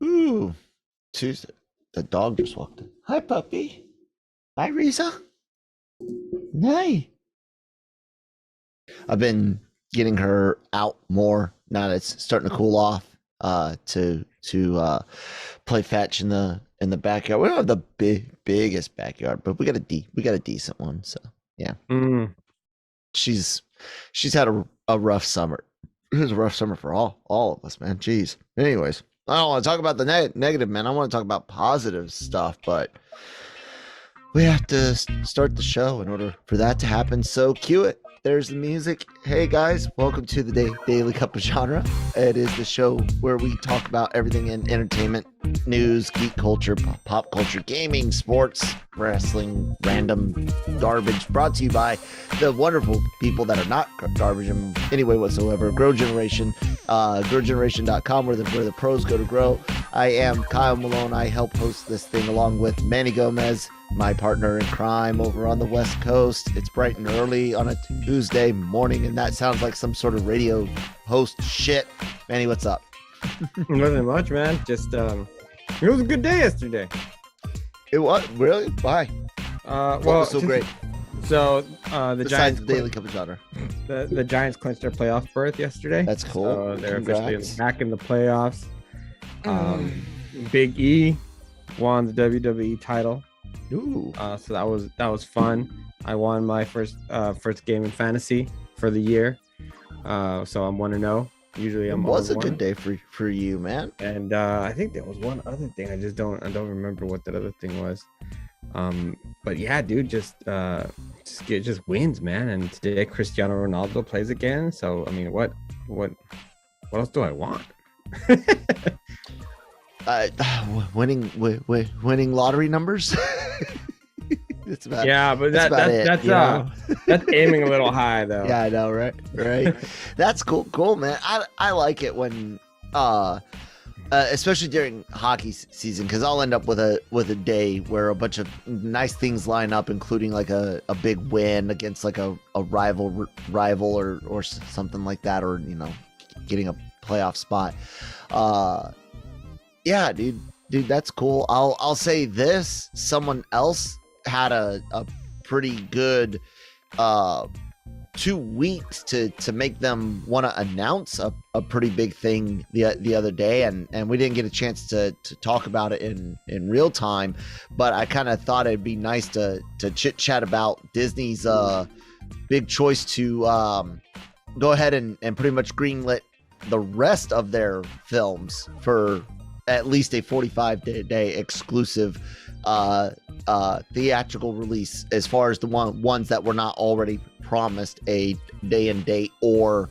Ooh, Tuesday. The dog just walked in. Hi, puppy. Hi, Riza. Hi. I've been getting her out more now that it's starting to cool off. To play fetch in the backyard. We don't have the biggest backyard, but we got a decent one. So yeah, she's had a rough summer. It was a rough summer for all of us, man. Jeez. Anyways, I don't want to talk about the negative, man. I want to talk about positive stuff, but we have to start the show in order for that to happen. So cue it. There's the music. Hey guys, welcome to the Daily Cup of Genre. It is the show where we talk about everything in entertainment, news, geek culture, pop culture, gaming, sports, wrestling, random garbage, brought to you by the wonderful people that are not garbage in any way whatsoever. Grow Generation, growgeneration.com, where the pros go to grow. I am Kyle Malone. I help host this thing along with Manny Gomez, my partner in crime over on the West Coast. It's bright and early on a Tuesday morning, and that sounds like some sort of radio host shit. Manny, what's up? Nothing much, man. Just it was a good day yesterday. It was? Really? Why? What was so great? So the Giants, the Daily Cup of Genre. The Giants clinched their playoff berth yesterday. That's cool. So they're officially back in the playoffs. Big E won the WWE title. Ooh. So that was fun. I won my first game in fantasy for the year. So I'm 1-0. Usually I'm. It was a good day for you, man. And I think there was one other thing. I don't remember what that other thing was. But yeah, dude, just wins, man. And today Cristiano Ronaldo plays again. So I mean, what else do I want? Winning lottery numbers. That's about, yeah, but that's aiming a little high though. Yeah, I know, right. That's cool, man. I like it when especially during hockey season, because I'll end up with a day where a bunch of nice things line up, including like a big win against like a rival or something like that, or getting a playoff spot. Yeah, dude, that's cool. I'll say this: someone else had a pretty good 2 weeks to make them want to announce a pretty big thing the other day, and we didn't get a chance to talk about it in real time, but I kind of thought it'd be nice to chit chat about Disney's big choice to go ahead and pretty much greenlit the rest of their films for at least a 45-day exclusive theatrical release, as far as the ones that were not already promised a day and date or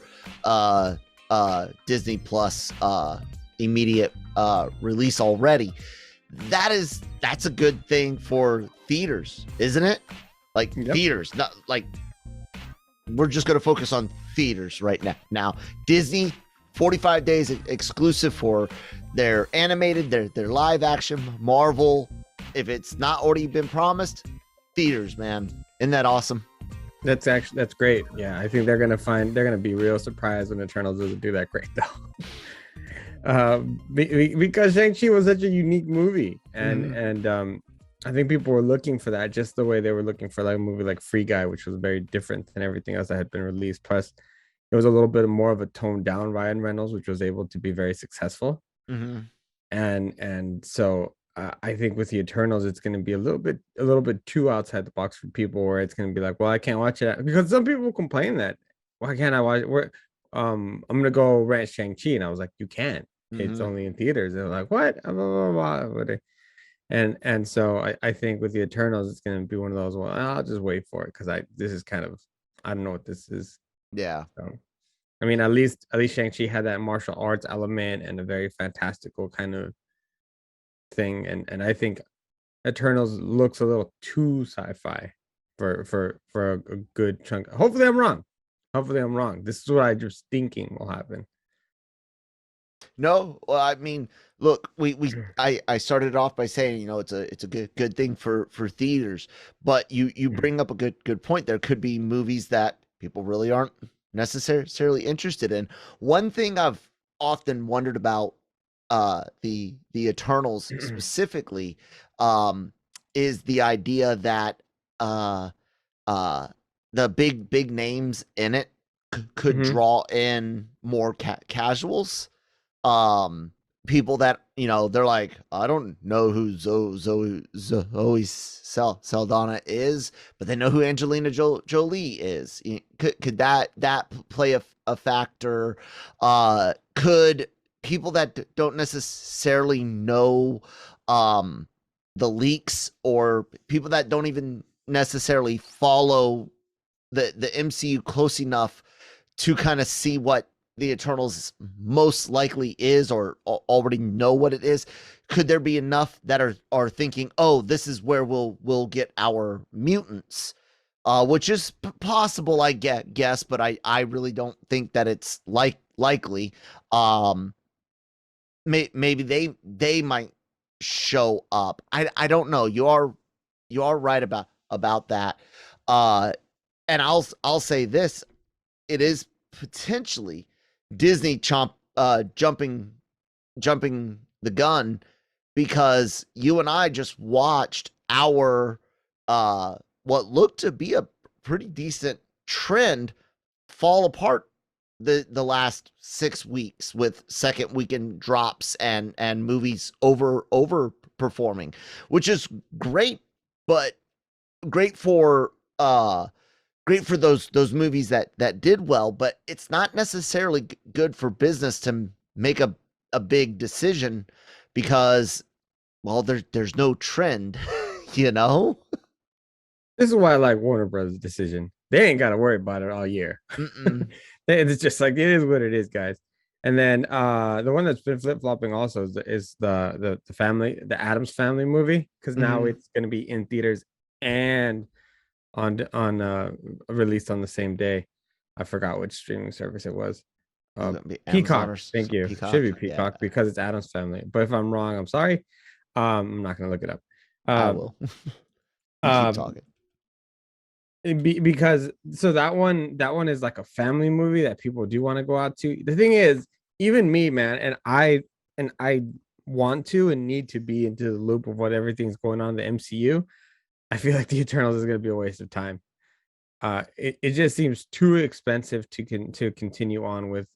Disney Plus immediate release already. That's a good thing for theaters, isn't it? Like, yep. Theaters, not like we're just going to focus on theaters right now. Disney, 45 days exclusive for their animated, their live action. Marvel, if it's not already been promised, theaters, man. Isn't that awesome? That's great. Yeah, I think they're gonna be real surprised when Eternals doesn't do that great though. Because Shang-Chi was such a unique movie, and I think people were looking for that, just the way they were looking for like a movie like Free Guy, which was very different than everything else that had been released. Plus, it was a little bit more of a toned down Ryan Reynolds, which was able to be very successful. Mm-hmm. And so I think with the Eternals, it's going to be a little bit too outside the box for people, where it's going to be like, well, I can't watch it, because some people complain that, why can't I watch it? I'm going to go rent Shang-Chi, and I was like, you can't. Mm-hmm. It's only in theaters. They're like, what? Blah, blah, blah. And so I think with the Eternals, it's going to be one of those, well, I'll just wait for it, because this is kind of, I don't know what this is. Yeah. So, I mean, at least Shang-Chi had that martial arts element and a very fantastical kind of thing, and I think Eternals looks a little too sci-fi for a good chunk. Hopefully I'm wrong. This is what I just thinking will happen. No, well, I mean, look, I started off by saying, it's a good thing for theaters, but you bring up a good point. There could be movies that people really aren't necessarily interested in. One thing I've often wondered about the Eternals specifically, is the idea that the big names in it could Mhm. draw in more casuals. People that, they're like, I don't know who Zoe Saldana is, but they know who Angelina Jolie is. Could that play a factor? Could people that don't necessarily know the leaks, or people that don't even necessarily follow the MCU close enough to kind of see what the Eternals most likely is, or already know what it is, could there be enough that are thinking, oh, this is where we'll get our mutants? Which is possible, I guess, but I really don't think that it's likely. Maybe they might show up. I don't know. You are right about that. And I'll say this: it is potentially Disney jumping the gun, because you and I just watched our what looked to be a pretty decent trend fall apart the last 6 weeks, with second weekend drops and movies overperforming, which is great, but great for those movies that did well, but it's not necessarily good for business to make a big decision, because, well, there's no trend, you know. This is why I like Warner Brothers' decision. They ain't got to worry about it all year. It's just like, it is what it is, guys. And then the one that's been flip-flopping also is the family, the Addams Family movie, because now it's going to be in theaters and on released on the same day. I forgot which streaming service it was. Peacock. Thank you. Peacock? Should be Peacock, because it's Addams Family. But if I'm wrong, I'm sorry. I'm not going to look it up. I will. Keep talking. Because so that one is like a family movie that people do want to go out to. The thing is, even me, man, and I want to and need to be into the loop of what everything's going on in the MCU. I feel like the Eternals is going to be a waste of time. It just seems too expensive to continue on with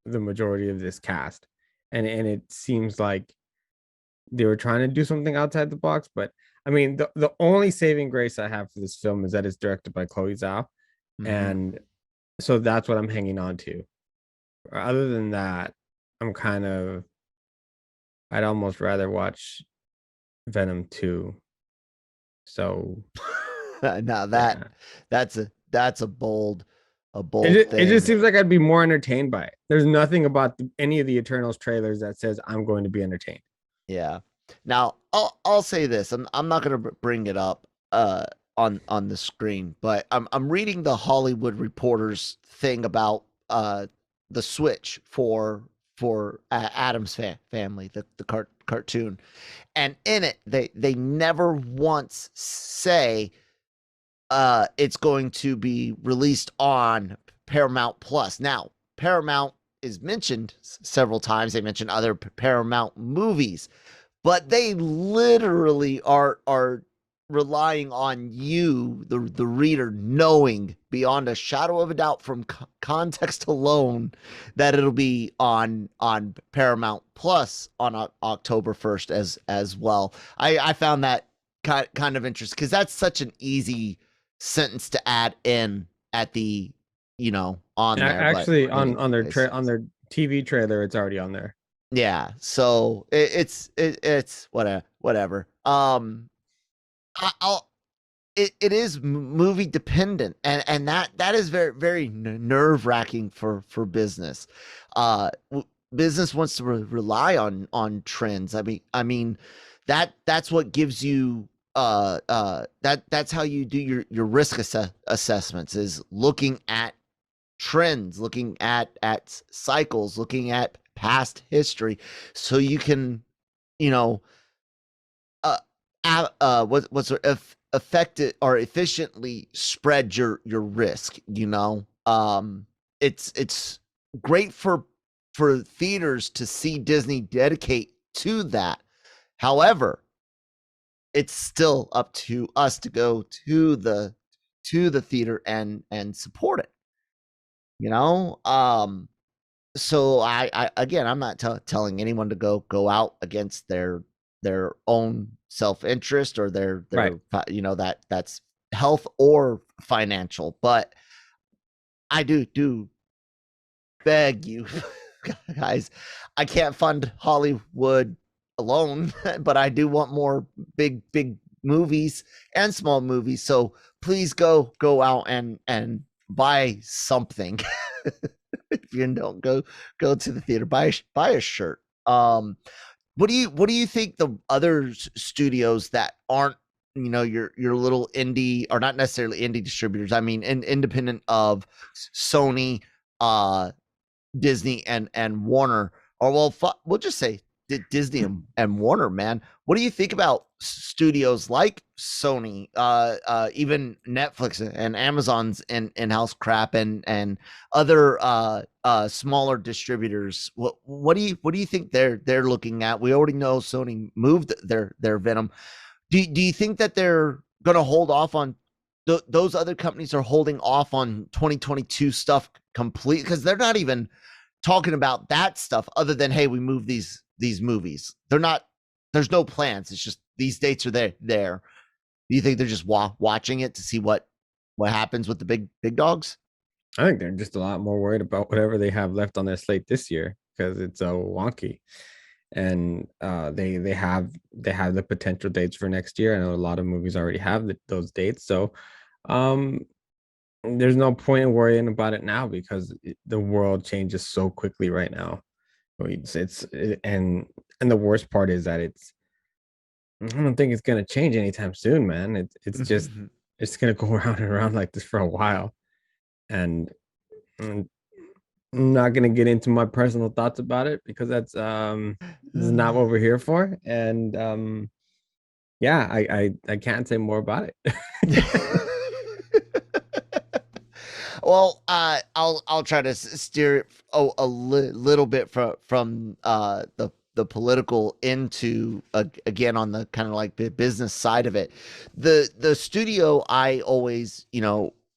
the majority of this cast, and it seems like they were trying to do something outside the box. But I mean, the only saving grace I have for this film is that it's directed by Chloe Zhao, and so that's what I'm hanging on to. Other than that, I'd almost rather watch Venom 2. So now that's a bold it thing. just seems like I'd be more entertained by it. There's nothing about any of the Eternals trailers that says I'm going to be entertained. Yeah. Now I'll say this. I'm not going to bring it up on the screen, but I'm reading the Hollywood Reporter's thing about the Switch for Addams Family, the cartoon, and in it they never once say it's going to be released on Paramount Plus. Now, Paramount is mentioned several times. They mention other Paramount movies, but they literally are relying on you, the reader, knowing beyond a shadow of a doubt from context alone that it'll be on Paramount Plus on October 1st as well. I found that kind of interesting, because that's such an easy sentence to add in at the on there. Actually, on their TV trailer, it's already on there. Yeah, so it's whatever. It is movie dependent, and that is very very nerve wracking for business. Business wants to rely on trends. I mean that's what gives you that's how you do your risk assessments, is looking at trends, looking at cycles, looking at past history, so you can what's effective or efficiently spread your risk. It's great for for theaters to see Disney dedicate to that. However, it's still up to us to go to the theater and support it. So I again, I'm not telling anyone to go out against their own self-interest or their Right. that's health or financial, but I do beg you guys, I can't fund Hollywood alone, but I do want more big movies and small movies, so please go out and buy something. If you don't go to the theater, buy a shirt. What do you think the other studios that aren't your little indie, or not necessarily indie distributors, I mean independent of Sony, Disney and Warner, or we'll just say Disney and Warner, man. What do you think about studios like Sony, even Netflix and Amazon's in-house crap and other smaller distributors? What do you think they're looking at? We already know Sony moved their Venom. Do you think that they're going to hold off on those other companies are holding off on 2022 stuff completely, because they're not even talking about that stuff other than, hey, we move these movies. There's no plans. It's just these dates are there. Do you think they're just watching it to see what happens with the big dogs? I think they're just a lot more worried about whatever they have left on their slate this year, because it's so wonky. And they have the potential dates for next year. I know a lot of movies already have those dates, so there's no point in worrying about it now, because the world changes so quickly right now. And the worst part is that I don't think it's gonna change anytime soon, man. It's just it's gonna go around and around like this for a while, and I'm not gonna get into my personal thoughts about it, because that's this is not what we're here for. And yeah, I can't say more about it. Well, I'll try to steer it a little bit from the political into again on the kind of like business side of it. The studio I always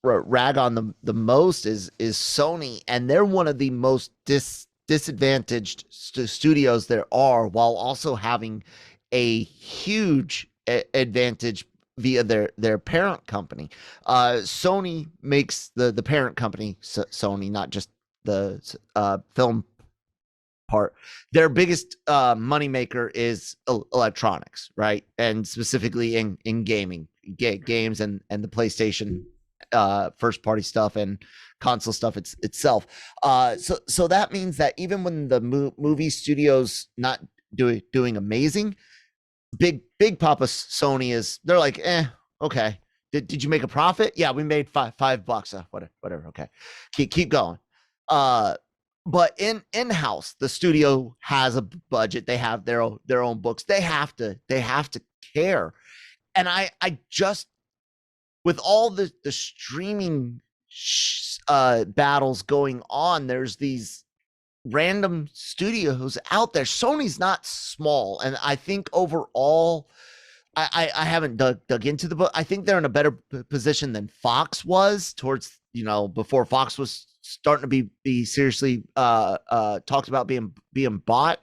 rag on the most is Sony, and they're one of the most disadvantaged studios there are, while also having a huge advantage via their parent company. Sony makes the parent company Sony, not just the film part. Their biggest moneymaker is electronics, right? And specifically in gaming, games and the PlayStation first party stuff and console stuff itself. So that means that even when the movie studio's not doing amazing, Big Papa Sony they're like, okay. Did you make a profit? Yeah, we made $5. Whatever. Okay. Keep going. But in-house, the studio has a budget. They have their own books. They have to care. And I just, with all the streaming battles going on, there's these random studios out there. Sony's not small, and I think overall, I haven't dug into the book. I think they're in a better position than Fox was towards before Fox was starting to be seriously talked about being bought.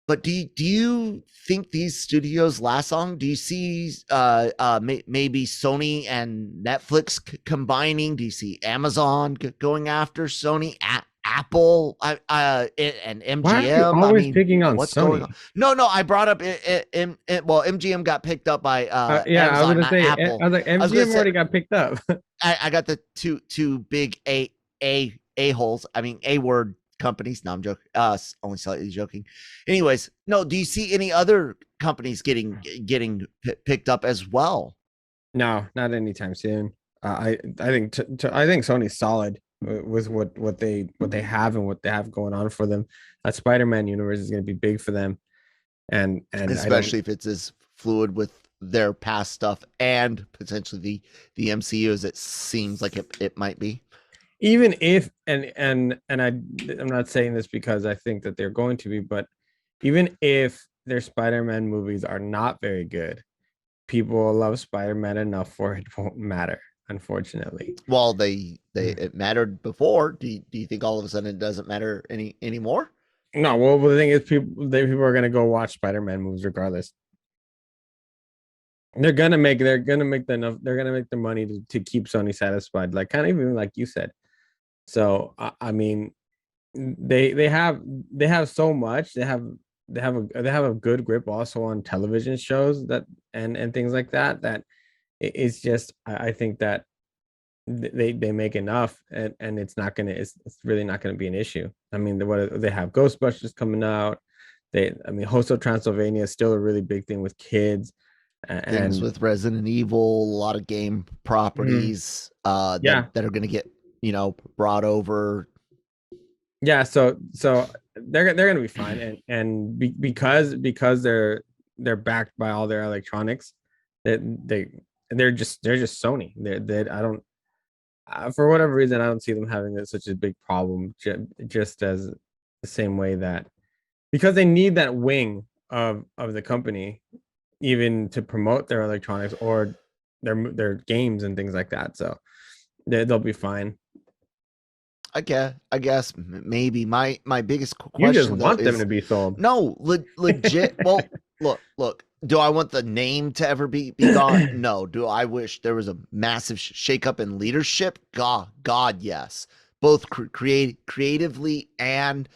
But do you think these studios last long? Do you see maybe Sony and Netflix combining? Do you see Amazon going after Sony? Apple and MGM. Why are you always picking on what's Sony? going on? No, I brought up it. Well, MGM got picked up by yeah, Amazon, I was gonna say Apple. I was like, MGM already got picked up. I got the two big a holes. I mean, A word companies. No, I'm joking. Only slightly joking. Anyways, no. Do you see any other companies getting picked up as well? No, not anytime soon. I think I think Sony's solid with what they have and what they have going on for them. That Spider-Man universe is going to be big for them, and especially if it's as fluid with their past stuff and potentially the MCU as it seems like it might be. even if I'm not saying this because I think that they're going to be, but even if their Spider-Man movies are not very good, people will love Spider-Man enough for it won't matter, unfortunately. Well, it mattered before. Do you think all of a sudden it doesn't matter anymore? No, well, the thing is, people are gonna go watch Spider-Man movies regardless. They're gonna make the money to keep Sony satisfied, like kind of even like you said. So I mean, they have so much. They have a good grip also on television shows that and things like that. That it's just I think that they make enough, and it's really not gonna be an issue. I mean, what they have Ghostbusters coming out. Host of Transylvania is still a really big thing with kids, Things and with Resident Evil, a lot of game properties yeah, that are going to get brought over. yeah. So they're gonna be fine, because they're backed by all their electronics, that they're just Sony. I don't for whatever reason I don't see them having such a big problem, just as the same way that because they need that wing of the company even to promote their electronics or their games and things like that. So they'll be fine. I guess maybe my biggest You just question though want them is to be sold. no legit. Well, look. Do I want the name to ever be gone? No. Do I wish there was a massive shakeup in leadership? God, yes. Both creatively and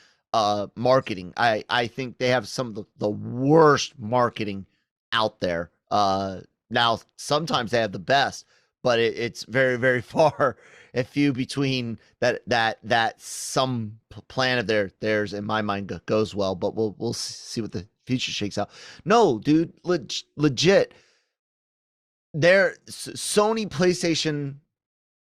marketing. I think they have some of the worst marketing out there. Now sometimes they have the best, but it's very very far and few between that some plan of theirs in my mind goes well. But we'll see what the future shakes out. No, dude, legit. Their Sony PlayStation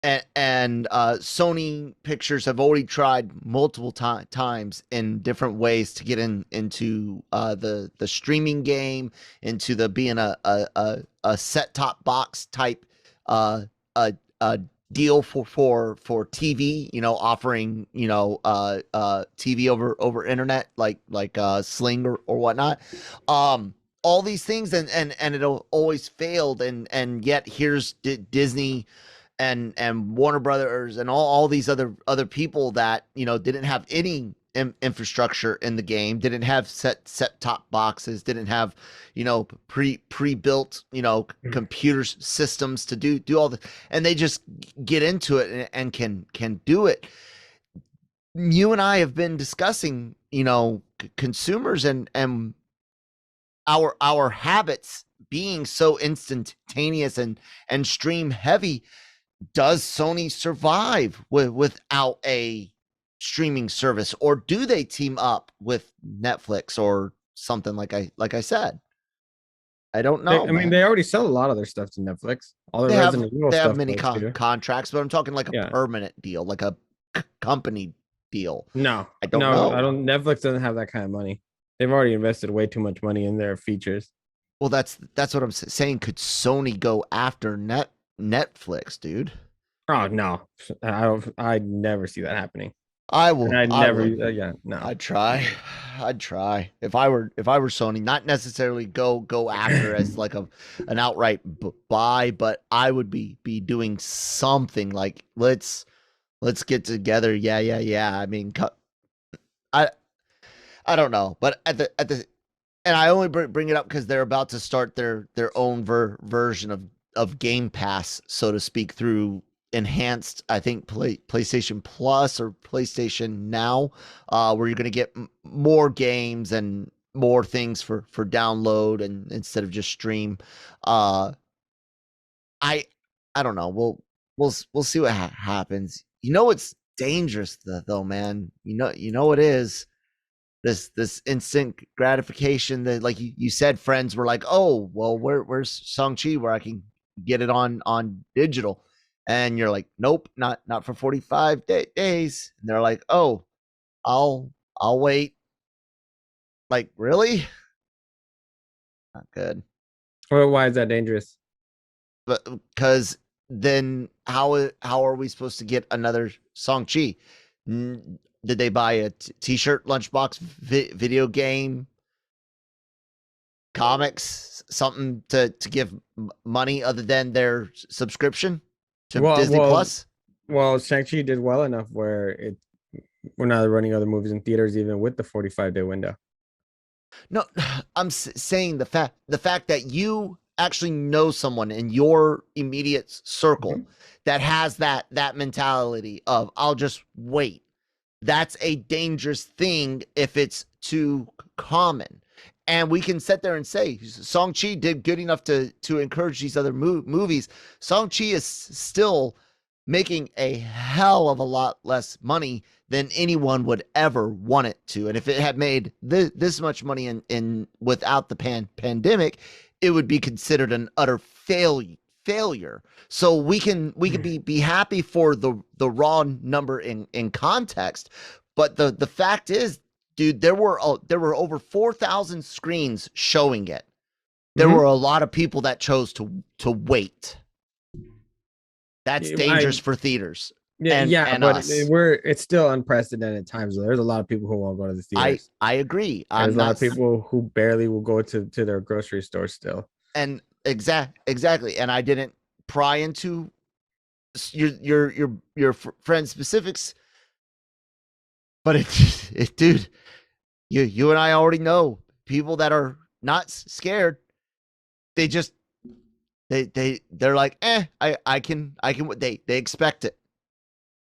and Sony Pictures have already tried multiple times in different ways to get into the streaming game, into the being a set top box type a deal for TV, offering TV over internet like Sling or whatnot. All these things and it'll always failed, and yet here's Disney and Warner Brothers and all these other people that didn't have any infrastructure in the game, didn't have set top boxes, didn't have pre-built computer systems to do all the, and they just get into it and can do it. You and I have been discussing consumers and our habits being so instantaneous and stream heavy. Does Sony survive without a streaming service, or do they team up with Netflix or something like I said? I don't know, They man. already sell a lot of their stuff to Netflix. All the They have Resident Evil they have stuff many goes to. contracts, but I'm talking like a Yeah. permanent deal, like a company deal. No, I don't no, I know. don't. Netflix doesn't have that kind of money. They've already invested way too much money in their features. Well, that's what I'm saying. Could Sony go after Netflix, dude? Oh no, I'd never see that happening. I And will. I'd I never. would. Yeah, no. I'd try. I'd try if I were Sony. Not necessarily go after as like an outright buy, but I would be doing something like let's get together. Yeah. I mean, I I don't know, but and I only bring it up because they're about to start their own version of Game Pass, so to speak, through enhanced, I think, PlayStation Plus or PlayStation Now, where you're going to get more games and more things for download and instead of just stream. Uh, I I don't know. We'll see what happens. It's dangerous though, man. It is this instant gratification that, like you said, friends were like, oh well, where's Shang-Chi where I can get it on digital, and you're like, nope, not for 45 days, and they're like, oh, I'll wait. Like, really? Not good. Well, why is that dangerous? But because then how are we supposed to get another Shang-Chi? Did they buy a t-shirt, lunchbox, video game, comics, something to give money other than their subscription to Disney Plus? Well, Shang-Chi did well enough where we're not running other movies in theaters even with the 45-day window. No, I'm saying the fact that you actually know someone in your immediate circle that has that mentality of I'll just wait. That's a dangerous thing if it's too common. And we can sit there and say Shang-Chi did good enough to encourage these other movies. Shang-Chi is still making a hell of a lot less money than anyone would ever want it to. And if it had made this much money in without the pandemic, it would be considered an utter failure. So we can be happy for the raw number in context, but the fact is, dude, there were over 4,000 screens showing it. There were a lot of people that chose to wait. That's dangerous for theaters. But it's still unprecedented times. There's a lot of people who won't go to the theaters. I agree. There's a lot of people who barely will go to their grocery store still. And exactly. And I didn't pry into your friend's specifics, but dude, you and I already know people that are not scared. They just they're like, I can they expect it.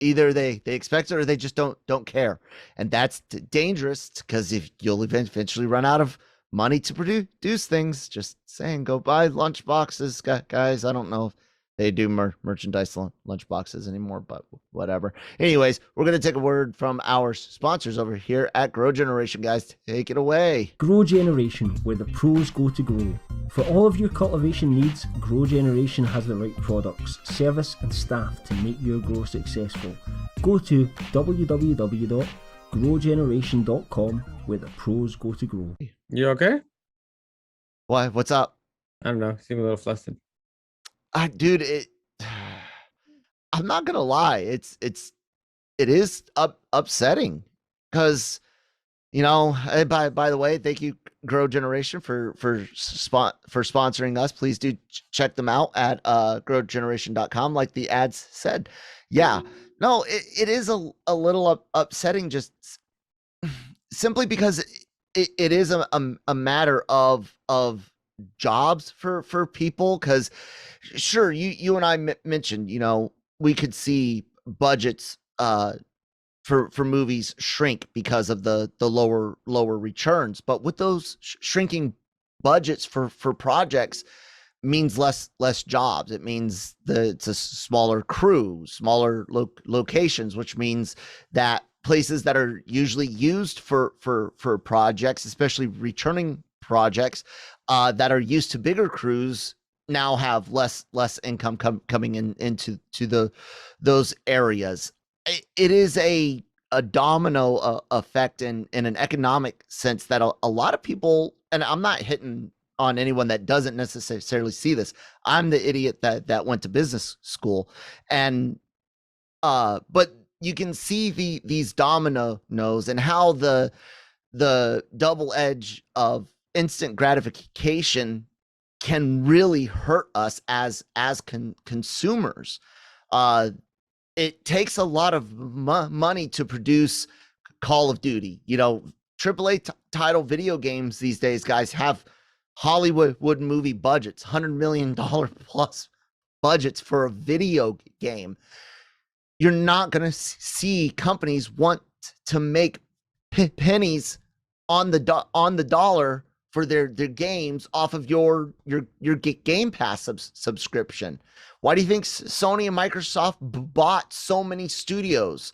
Either they expect it or they just don't care. And that's dangerous because if you'll eventually run out of money to produce things. Just saying, go buy lunch boxes, guys. I don't know if they do merchandise lunch boxes anymore, but whatever. Anyways, we're going to take a word from our sponsors over here at Grow Generation. Guys, take it away. Grow Generation, where the pros go to grow. For all of your cultivation needs, Grow Generation has the right products, service and staff to make your grow successful. Go to www.growgeneration.com, where the pros go to grow. You okay? Why? What's up? I don't know. You seem a little flustered. Dude, I'm not gonna lie. It is upsetting because, you know. By the way, thank you, Grow Generation, for sponsoring us. Please do check them out at growgeneration.com, like the ads said. Yeah, no, it is a little upsetting, just simply because it is a matter of jobs for people. Because sure, you and I mentioned, you know, we could see budgets for movies shrink because of the lower returns, but with those shrinking budgets for projects means less jobs. It means it's a smaller crew, smaller locations, which means that places that are usually used for projects, especially returning projects, that are used to bigger crews, now have less income coming into those areas. It is a domino effect in an economic sense that a lot of people, and I'm not hitting on anyone that doesn't necessarily see this. I'm the idiot that went to business school, and but you can see these dominoes and how the double edge of instant gratification can really hurt us as consumers. It takes a lot of money to produce Call of Duty. You know, AAA title video games these days, guys, have Hollywood movie budgets, $100 million plus budgets for a video game. You're not going to see companies want to make pennies on the dollar for their games off of your Game Pass subscription. Why do you think Sony and Microsoft bought so many studios?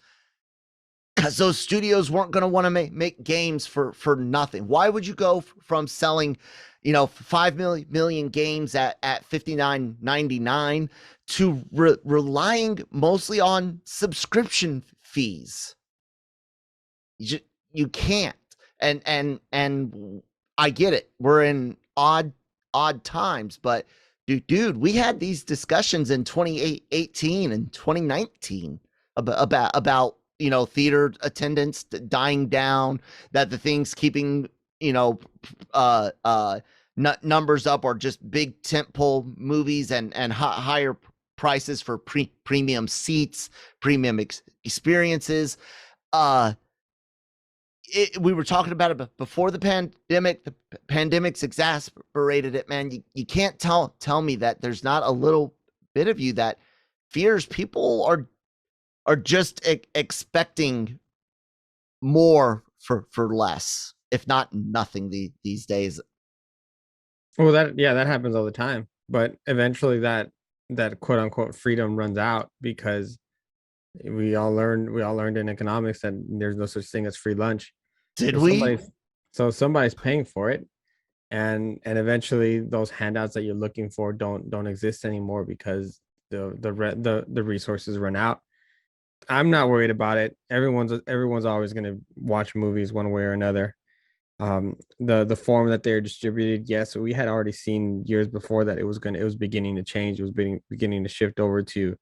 Because those studios weren't going to want to make games for nothing. Why would you go from selling, you know, 5 million games at $59.99 to relying mostly on subscription fees? You can't. And I get it. We're in odd times, but dude, we had these discussions in 2018 and 2019 about theater attendance dying down, that the things keeping numbers up, or just big tentpole movies and higher prices for premium seats, premium experiences. We were talking about it before the pandemic. The pandemic's exacerbated it, man. You can't tell me that there's not a little bit of you that fears people are just expecting more for less, if not nothing, these days. Well, that happens all the time, but eventually that quote unquote freedom runs out, because we all learned in economics that there's no such thing as free lunch. Did we? Somebody's paying for it, and eventually those handouts that you're looking for don't exist anymore, because the resources run out. I'm not worried about it. Everyone's always going to watch movies one way or another. The form that they're distributed, yes, we had already seen years before that it was beginning to change. It was beginning to shift over to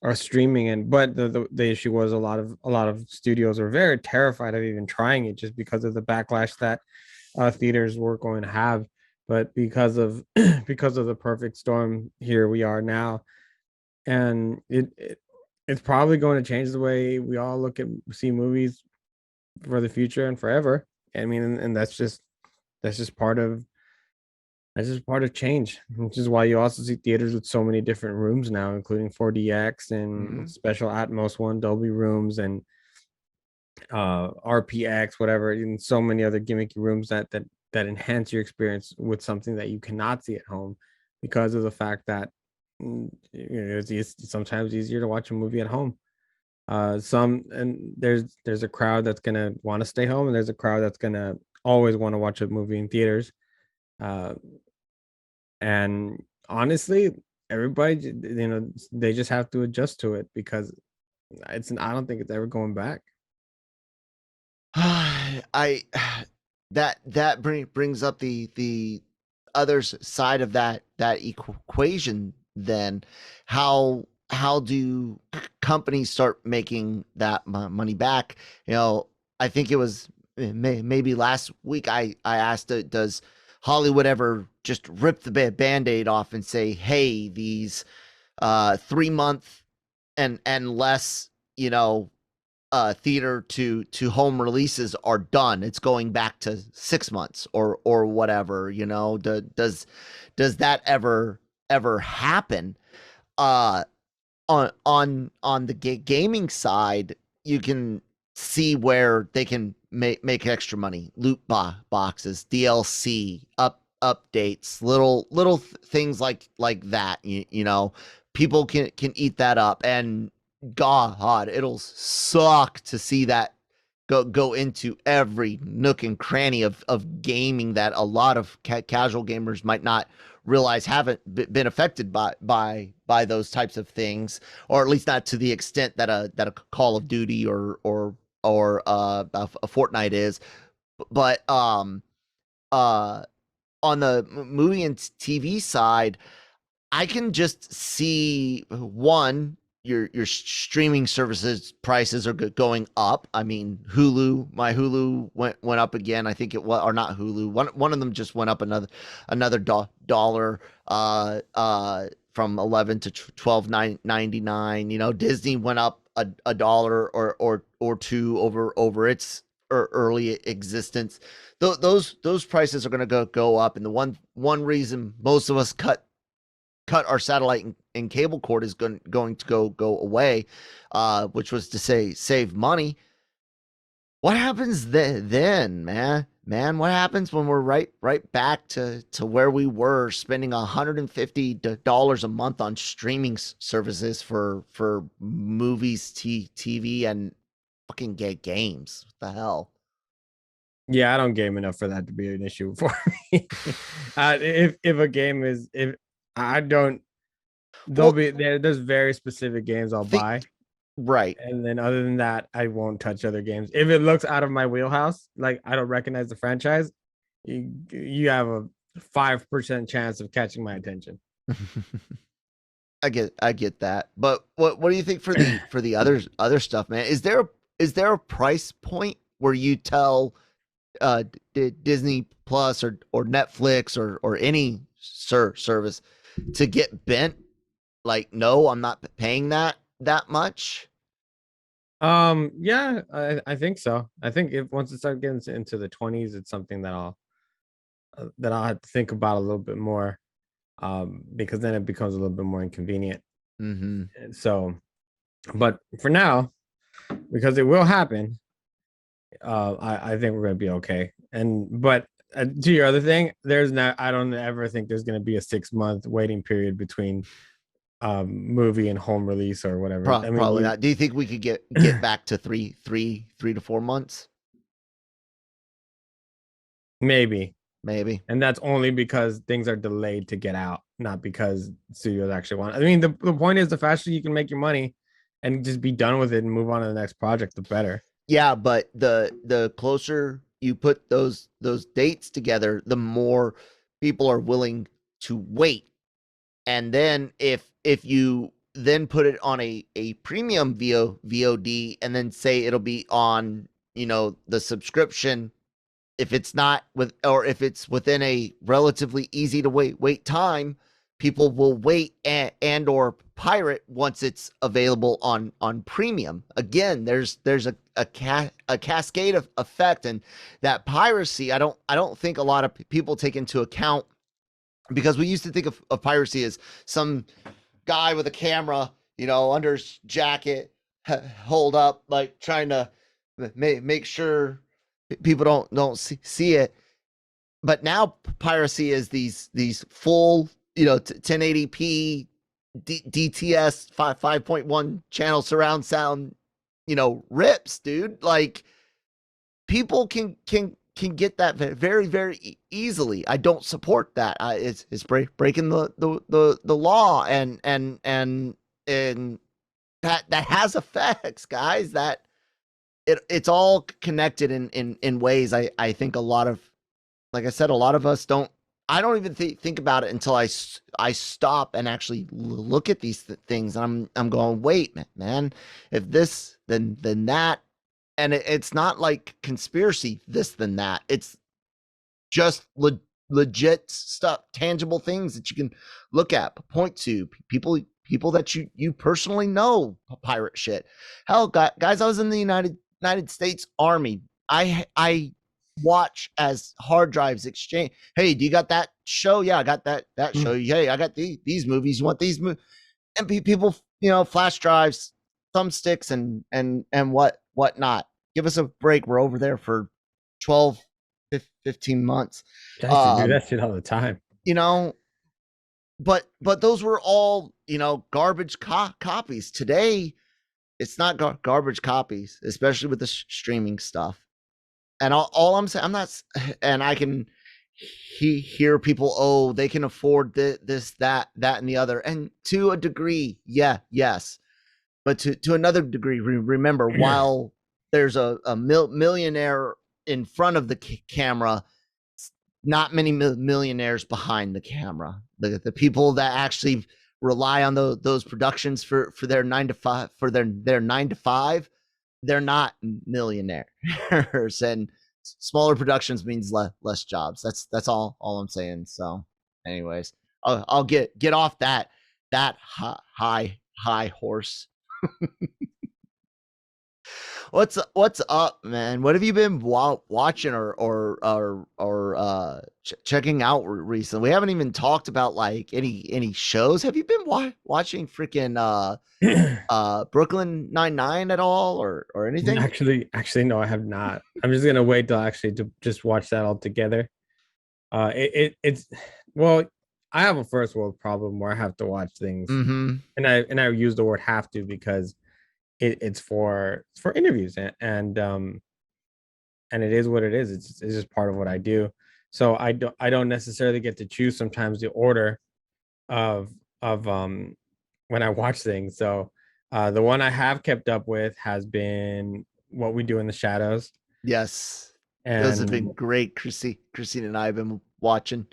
our streaming, but the issue was a lot of studios are very terrified of even trying it, just because of the backlash that theaters were going to have. But because of the perfect storm, here we are now, and it's probably going to change the way we all see movies for the future and forever. I mean, and that's just part of change, which is why you also see theaters with so many different rooms now, including 4DX and special Atmos one, Dolby rooms, and RPX, whatever, and so many other gimmicky rooms that enhance your experience with something that you cannot see at home, because of the fact that it's sometimes easier to watch a movie at home. There's a crowd that's gonna want to stay home, and there's a crowd that's gonna always want to watch a movie in theaters. And honestly, everybody, they just have to adjust to it, because I don't think it's ever going back. That brings up the other side of that equation. Then how do companies start making that money back? I think it was maybe last week I asked, does Hollywood ever just rip the Band-Aid off and say, hey, these 3-month and less theater to home releases are done, it's going back to 6 months or whatever? Does that ever happen? On the gaming side, you can see where they can make extra money. Loot boxes, DLC, updates, little things like that. People can eat that up, and God, it'll suck to see that go into every nook and cranny of gaming that a lot of casual gamers might not realize haven't been affected by those types of things, or at least not to the extent that a Call of Duty or a Fortnite is. But on the movie and TV side, I can just see, one, your streaming services prices are going up. I mean, my Hulu went up again. I think it was, or not Hulu. One of them just went up another dollar from $11 to $12.99. Disney went up a dollar or two over its early existence. Those prices are going to go up, and the one reason most of us cut our satellite and cable cord is going to go away, which was to say save money. What happens then, man? What happens when we're right back to where we were, spending $150 a month on streaming services for movies, TV, and fucking games? What the hell? Yeah, I don't game enough for that to be an issue for me. If a game is, if I don't, there's very specific games I'll buy. Right. And then other than that, I won't touch other games. If it looks out of my wheelhouse, like I don't recognize the franchise, you have a 5% chance of catching my attention. I get that. But what do you think for the other stuff, man? Is there a price point where you tell Disney Plus or Netflix or any service to get bent? Like, no, I'm not paying that much. Yeah, I think so. I think if once it starts getting into the 20s, it's something that I'll have to think about a little bit more, because then it becomes a little bit more inconvenient. Mm-hmm. So, but for now, because it will happen, I think we're gonna be okay. But to your other thing, I don't ever think there's gonna be a 6-month waiting period between movie and home release or whatever. I mean, Probably not. Do you think we could get back to three to 4 months? maybe. Maybe. And that's only because things are delayed to get out, not because studios actually want. I mean, the point is, the faster you can make your money and just be done with it and move on to the next project, the better. Yeah, but the closer you put those dates together, the more people are willing to wait. And then if you then put it on a premium VOD and then say it'll be on, the subscription, if it's not if it's within a relatively easy to wait time, people will wait and or pirate once it's available on premium. Again, there's a cascade of effect, and that piracy, I don't think a lot of people take into account, because we used to think of piracy as some guy with a camera, under his jacket, hold up, like trying to make sure people don't see it. But now piracy is these full, 1080p DTS 5.1 channel surround sound, rips, dude. Like, people can get that very, very easily. I don't support that. It's breaking the law, and that has effects, guys. That it's all connected in ways. I think a lot of, like I said, a lot of us don't. I don't even think about it until I stop and actually look at these things, and I'm going, wait, man, if this, then that. And it's not like conspiracy, this, then that. It's just legit stuff, tangible things that you can look at, point to, people that you personally know pirate shit. Hell, guys, I was in the United States Army. I watch as hard drives exchange. Hey, do you got that show? Yeah, I got that show. Hey, I got these movies. You want these movies? And people, flash drives, thumbsticks, and whatnot. Give us a break. We're over there for 12, 15 months. I used to do that shit all the time. But those were all, garbage copies. Today, it's not garbage copies, especially with the streaming stuff. And all I'm saying, I'm not, and I can hear people, oh, they can afford this, that, and the other. And to a degree, yes. But to another degree, remember, while there's a millionaire in front of the camera, not many millionaires behind the camera. The people that actually rely on those productions for their 9 to 5, for their 9 to 5, they're not millionaires. And smaller productions means less jobs. That's all I'm saying. So, anyways, I'll get off that high horse. What's up, man? What have you been watching or checking out recently? We haven't even talked about like any shows. Have you been watching freaking Brooklyn Nine-Nine at all, or anything? Actually, no, I have not. I'm just gonna wait till to just watch that all together. It's well, I have a first world problem where I have to watch things, and I use the word have to because it's for interviews, and it is what it is. It's just part of what I do. So I don't necessarily get to choose sometimes the order of when I watch things. So the one I have kept up with has been What We Do in the Shadows. Yes, and those have been great. Christine and I have been watching.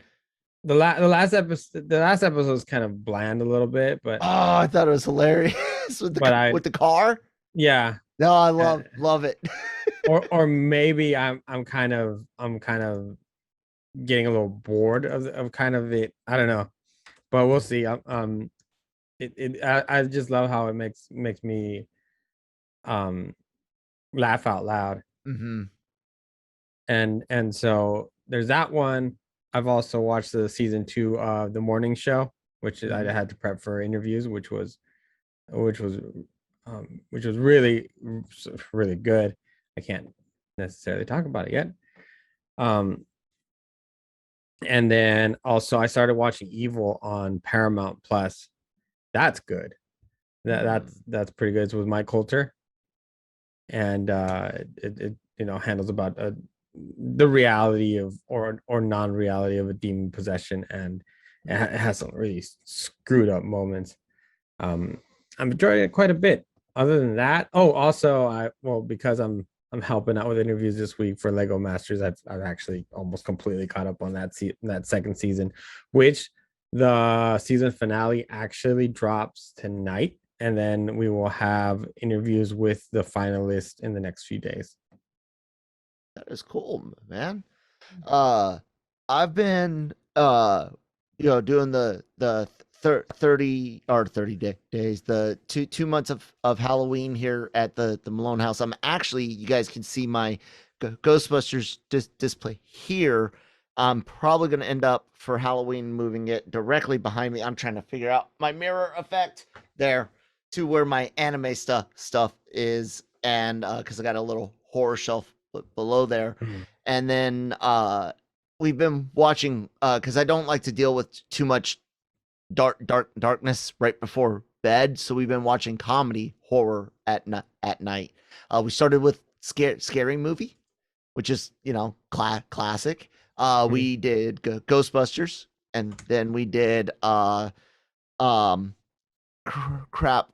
the last episode was kind of bland a little bit, but Oh, I thought it was hilarious with the car. Yeah. No, I love it. or maybe I'm kind of getting a little bored of kind of it. I don't know, but we'll see. I just love how it makes me laugh out loud. Mm-hmm. And so there's that one. I've also watched the season 2 of the morning show, which I had to prep for interviews, which was really really good. I can't necessarily talk about it yet. And then also I started watching Evil on Paramount Plus. That's good. That's pretty good. It's with Mike Coulter, and it handles about the reality of or non-reality of a demon possession, and it has some really screwed up moments. I'm enjoying it quite a bit. Other than that, also because I'm helping out with interviews this week for Lego Masters. I've actually almost completely caught up on that second season, which the season finale actually drops tonight, and then we will have interviews with the finalists in the next few days. That is cool, man. I've been doing the 30 days, the 2 months of Halloween here at the Malone house. I'm actually, you guys can see my Ghostbusters display here. I'm probably going to end up for Halloween moving it directly behind me. I'm trying to figure out my mirror effect there to where my anime stuff is, and because I got a little horror shelf below there. Mm-hmm. And then we've been watching, because I don't like to deal with too much darkness right before bed, so we've been watching comedy horror at night. We started with Scary Movie, which is classic. We did Ghostbusters, and then we did crap,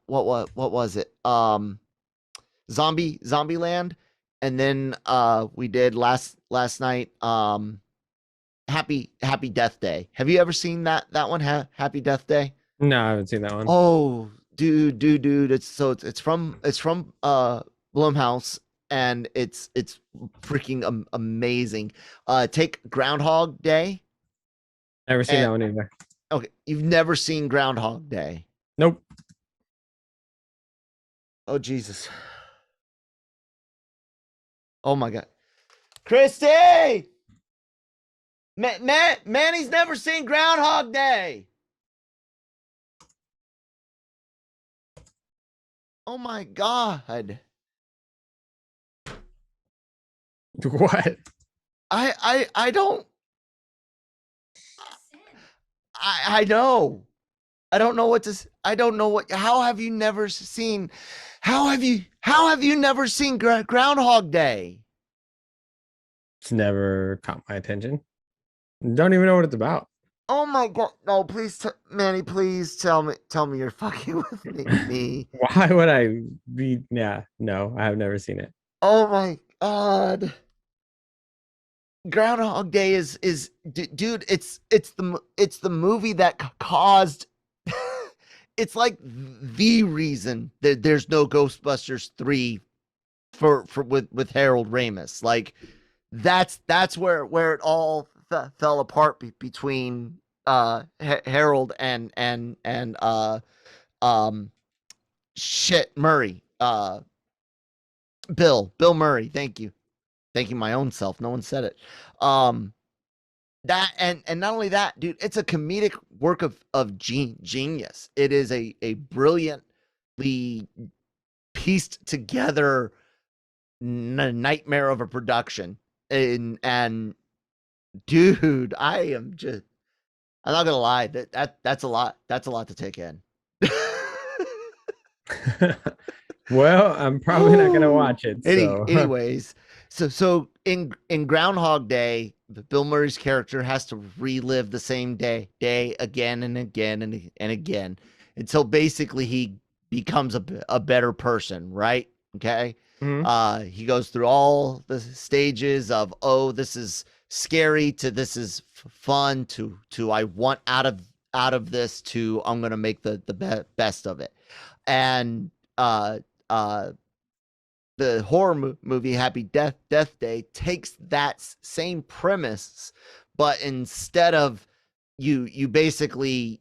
what was it, Zombieland, and then we did last night Happy Death Day. Have you ever seen that one, Happy Death Day? No, I haven't seen that one. Oh, dude, it's from Blumhouse, and it's freaking amazing. Take Groundhog Day. Never seen that one either. Okay, you've never seen Groundhog Day? Nope. Oh, Jesus. Oh my God. Christy! Manny's never seen Groundhog Day. Oh my God. What? I don't. I know. I don't know what to. I don't know what. How have you never seen? How have you never seen Groundhog Day? It's never caught my attention. Don't even know what it's about. Oh my God! No, please, Manny, please tell me you're fucking with me. Why would I be? Yeah, no, I have never seen it. Oh my God! Groundhog Day is dude. It's the movie that caused. It's like the reason that there's no Ghostbusters 3 with Harold Ramis. Like that's where it all fell apart between Harold and Murray. Bill Murray. Thank you, my own self. No one said it. That and not only that, dude, it's a comedic work of genius. It is a brilliantly pieced together nightmare of a production. And dude, I'm not gonna lie, that's a lot to take in. Well, I'm probably not gonna watch it. So. Anyways, so in Groundhog Day, Bill Murray's character has to relive the same day again and again and again until basically he becomes a better person, right? Okay. Mm-hmm. He goes through all the stages of, this is scary to this is fun to I want out of this to I'm gonna make the best of it. And the horror movie Happy Death Day takes that same premise, but instead of you basically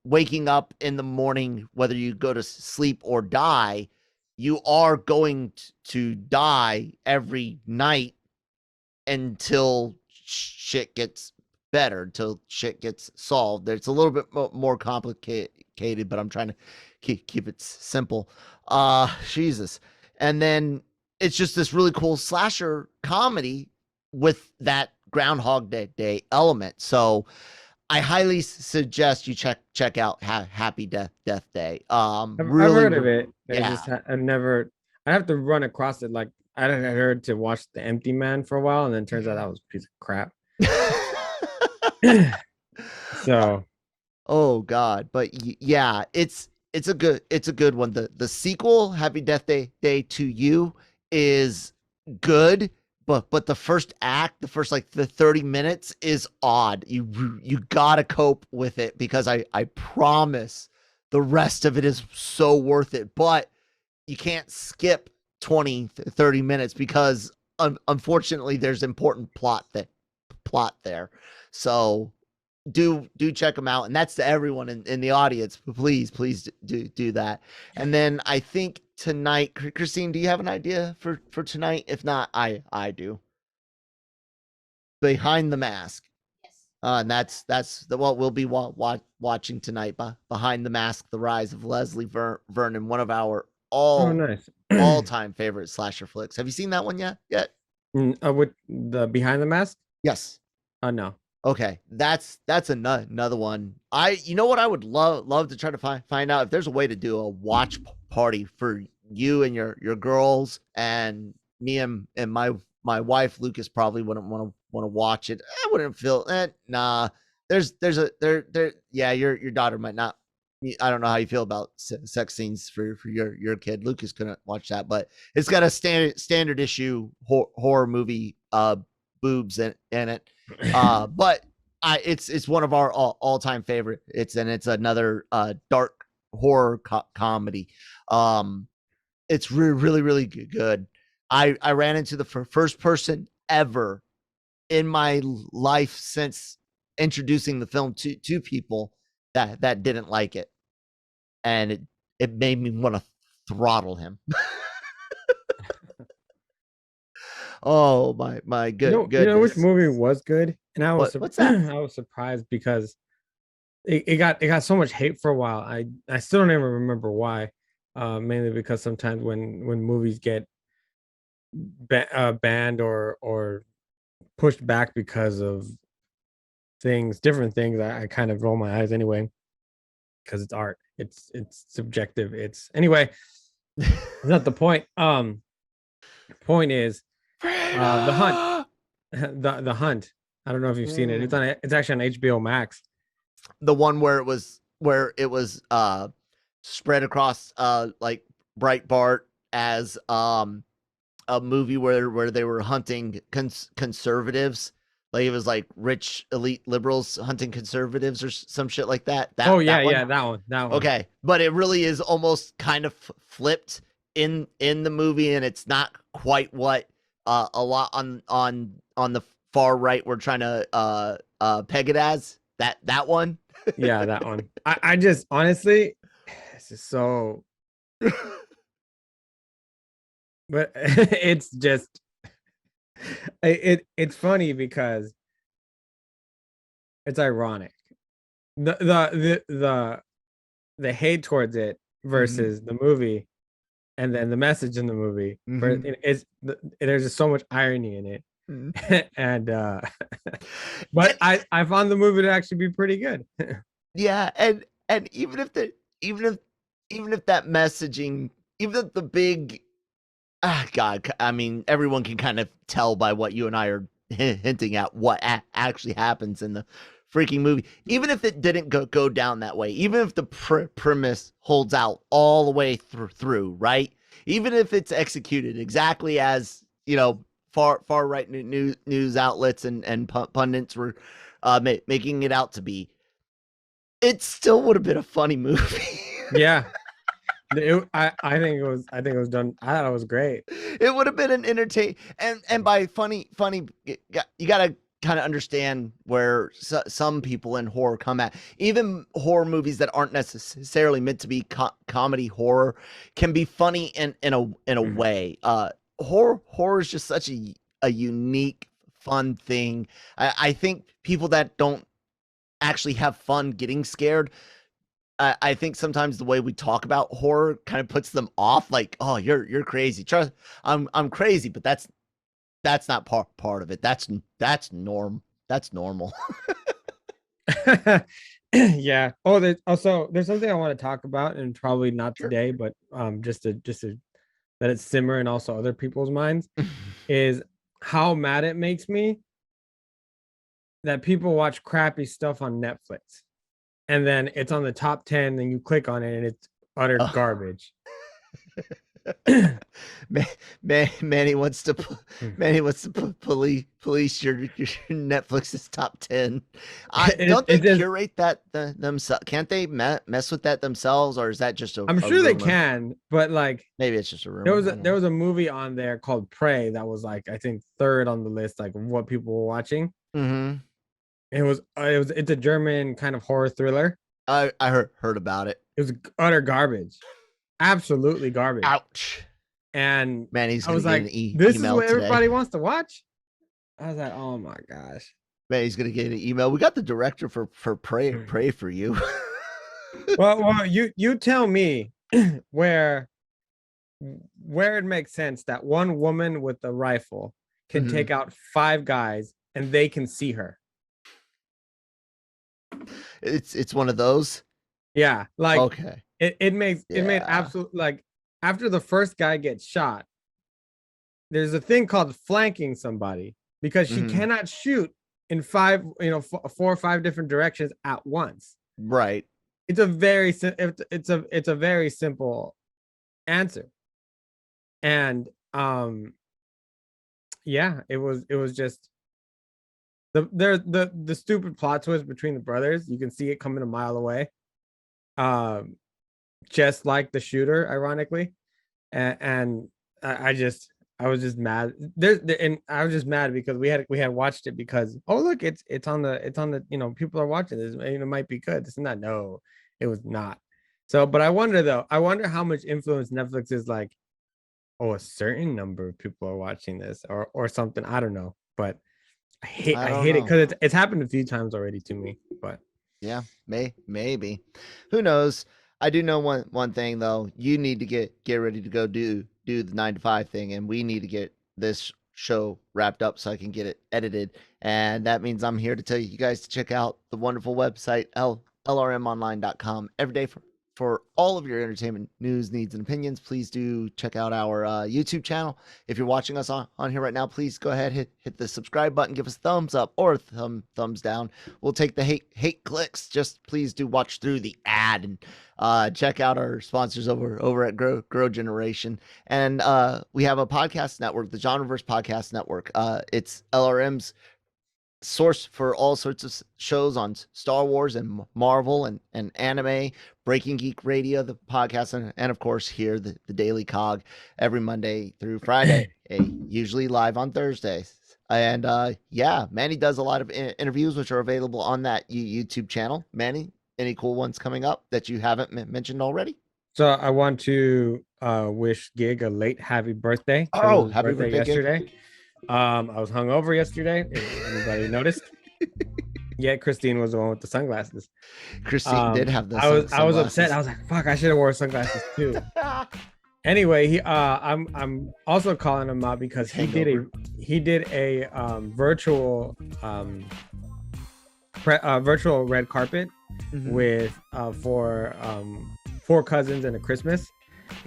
waking up in the morning, whether you go to sleep or die, you are going to die every night until shit gets better, until shit gets solved. It's a little bit more complicated, but I'm trying to keep it simple. Jesus. And then it's just this really cool slasher comedy with that Groundhog Day element. So I highly suggest you check out Happy Death Day. I've Really, heard of it. yeah. I have to run across it. Like I had heard to watch The Empty Man for a while, and then turns out that was a piece of crap. So, oh God, but yeah, it's a good one. The sequel, Happy Death Day to You, is good, but the first act, the first like the 30 minutes is odd. You gotta cope with it, because I promise the rest of it is so worth it. But you can't skip 20 30 minutes because unfortunately there's important plot there. So do check them out, and that's to everyone in the audience. Please do that. And then I think tonight, Christine, do you have an idea for tonight? If not, I do. Behind the Mask. Yes. And that's what we'll be watching tonight. Behind the Mask: The Rise of Leslie Vernon, one of our nice. all-time favorite slasher flicks. Have you seen that one yet? With the Behind the Mask? Yes. No. Okay, that's another one. You know what I would love to try to find out, if there's a way to do a watch party for you and your girls, and me and my wife Lucas probably wouldn't want to watch it. I wouldn't feel nah. Yeah, your daughter might not. I don't know how you feel about sex scenes for your kid. Lucas couldn't watch that, but it's got a standard issue horror movie boobs in it. But it's one of our all-time favorite. It's another dark horror comedy. It's really good. I ran into the first person ever in my life since introducing the film to people that didn't like it, and it made me want to throttle him. Oh my goodness. You know which movie was good? And I was what's that? I was surprised because it got so much hate for a while. I still don't even remember why. Mainly because sometimes when movies get banned or pushed back because of different things, I kind of roll my eyes anyway, because it's art. It's subjective. Anyway, that's not the point. The point is The Hunt. The Hunt. I don't know if you've seen it. It's actually on HBO Max. The one where it was spread across like Breitbart as a movie where they were hunting conservatives. Like it was like rich elite liberals hunting conservatives or some shit like that. That one? That one. Okay, but it really is almost kind of flipped in the movie, and it's not quite what a lot on the far right we're trying to peg it as. That one. Yeah, that one. I just honestly, this is so. But it's just it's funny because it's ironic. The hate towards it versus the movie, and then the message in the movie. There's just so much irony in it. And but I found the movie to actually be pretty good. Yeah, and even if that messaging, even if the big God, I mean, everyone can kind of tell by what you and I are hinting at what actually happens in the freaking movie. Even if it didn't go down that way, even if the premise holds out all the way through, right? Even if it's executed exactly as, far right news outlets and pundits were making it out to be, it still would have been a funny movie. Yeah. I think it was done. I thought it was great. It would have been an entertain, and by funny, you gotta kind of understand where some people in horror come at. Even horror movies that aren't necessarily meant to be comedy horror can be funny in a way. Horror is just such a unique, fun thing. I think people that don't actually have fun getting scared, I think sometimes the way we talk about horror kind of puts them off. Like, oh, you're crazy. Trust, I'm crazy, but that's not part of it. That's normal. Yeah. Oh, there's something I want to talk about, and probably not today, but just to let it simmer in also other people's minds, is how mad it makes me that people watch crappy stuff on Netflix. And then it's on the top 10, and you click on it, and it's utter garbage. Manny wants to police your Netflix's top 10. Don't they curate that themselves? Can't they mess with that themselves, or is that just a? I'm sure they can, but like maybe it's just a rumor. There was a movie on there called Prey that was like, I think, third on the list, like what people were watching. Mm-hmm. It's a German kind of horror thriller. I heard about it. It was utter garbage, absolutely garbage. Ouch. And Manny's I was like, this is what everybody wants to watch. I was like, oh my gosh. Manny's gonna get an email. We got the director for Pray for you. well, you tell me where it makes sense that one woman with a rifle can take out 5 guys and they can see her. It's one of those. Yeah, like okay. It made absolute, like, after the first guy gets shot, there's a thing called flanking somebody, because she cannot shoot in 4 or 5 different directions at once. Right. It's a very simple answer. And yeah, it was just the stupid plot twist between the brothers. You can see it coming a mile away. Just like the shooter, ironically. And I was just mad. And I was just mad because we had watched it because, oh look, it's on the people are watching this, it might be good. This and that. No, it was not. So, but I wonder how much influence Netflix is like, oh, a certain number of people are watching this or something. I don't know, but I hate it because it's happened a few times already to me. But yeah, maybe, who knows? I do know one thing though. You need to get ready to go do the 9 to 5 thing, and we need to get this show wrapped up so I can get it edited. And that means I'm here to tell you guys to check out the wonderful website LRMonline.com every day for all of your entertainment news, needs, and opinions. Please do check out our YouTube channel. If you're watching us on here right now, please go ahead, hit the subscribe button, give us a thumbs up or thumbs down. We'll take the hate clicks. Just please do watch through the ad and check out our sponsors over at Grow Generation. And we have a podcast network, the Genreverse Podcast Network. It's LRM's source for all sorts of shows on Star Wars and Marvel and anime, Breaking Geek Radio, the podcast, and of course here the Daily COG every Monday through Friday, usually live on Thursdays. And yeah, Manny does a lot of interviews which are available on that YouTube channel. Manny, any cool ones coming up that you haven't mentioned already? So I want to wish Gig a late happy birthday. Oh, happy birthday yesterday. Gig. I was hungover yesterday. If anybody noticed? Yeah, Christine was the one with the sunglasses. Christine did have the. I was upset. I was like, "Fuck! I should have worn sunglasses too." Anyway, I'm also calling him out because he did a virtual red carpet with for 4 cousins and a Christmas.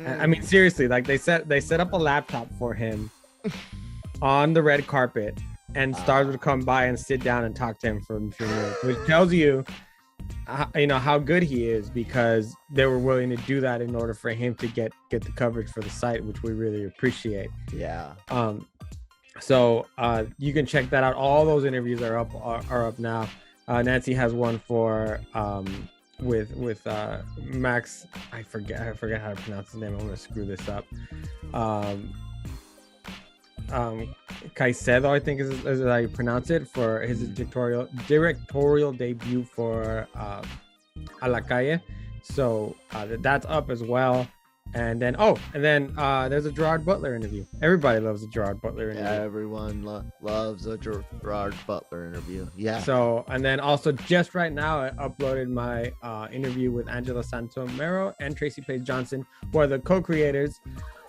I mean, seriously, like they set up a laptop for him on the red carpet, and stars would come by and sit down and talk to him for a few minutes, which tells you, how good he is, because they were willing to do that in order for him to get the coverage for the site, which we really appreciate. Yeah. So you can check that out. All those interviews are up now. Nancy has one for with Max. I forget how to pronounce his name. I'm gonna screw this up. Caicedo, I think is how you pronounce it, for his directorial debut for A La Calle. So that's up as well. And then there's a Gerard Butler interview. Everybody loves a Gerard Butler interview. Yeah, everyone loves a Gerard Butler interview. Yeah. So, and then also just right now, I uploaded my interview with Angela Santomero and Tracy Page Johnson, who are the co-creators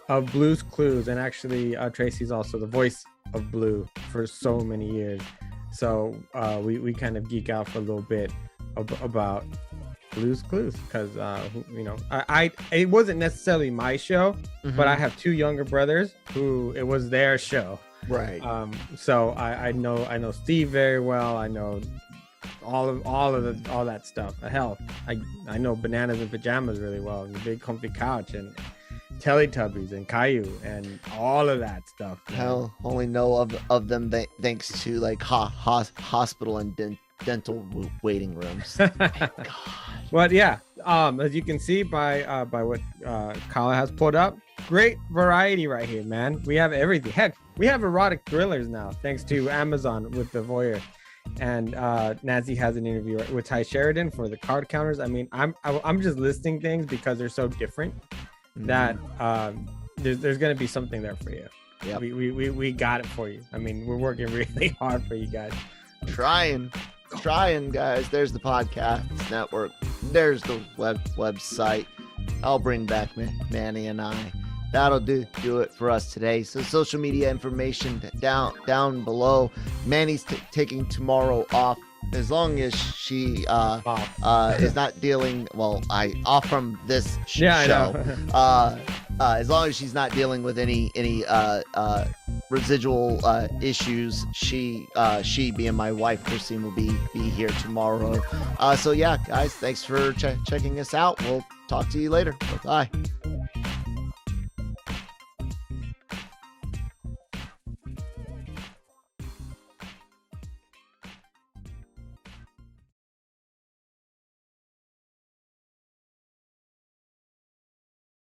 of Blue's Clues. And actually, Tracy's also the voice of Blue for so many years. So we kind of geek out for a little bit about Blue's Clues, because I it wasn't necessarily my show, but I have two younger brothers who it was their show, right. So I know Steve very well. I know all that stuff. Hell, I know Bananas and Pajamas really well, and the Big Comfy Couch, and Teletubbies and Caillou and all of that stuff. Hell, only know of them thanks to like hospital and dental waiting rooms. God. But yeah, as you can see by what Kyle has put up, great variety right here, man. We have everything. Heck, we have erotic thrillers now, thanks to Amazon with The Voyeur. And Nancy has an interview with Ty Sheridan for the card counters. I mean, I'm just listing things because they're so different that there's gonna be something there for you. Yeah, we got it for you. I mean, we're working really hard for you guys. Trying, guys. There's the podcast network. There's the website. I'll bring back Manny and I. That'll do it for us today. So social media information down below. Manny's taking tomorrow off, as long as she is not dealing. Well, off from this show. I know. As long as she's not dealing with any residual issues, she being my wife Christine will be here tomorrow. So yeah, guys, thanks for checking us out. We'll talk to you later. Bye.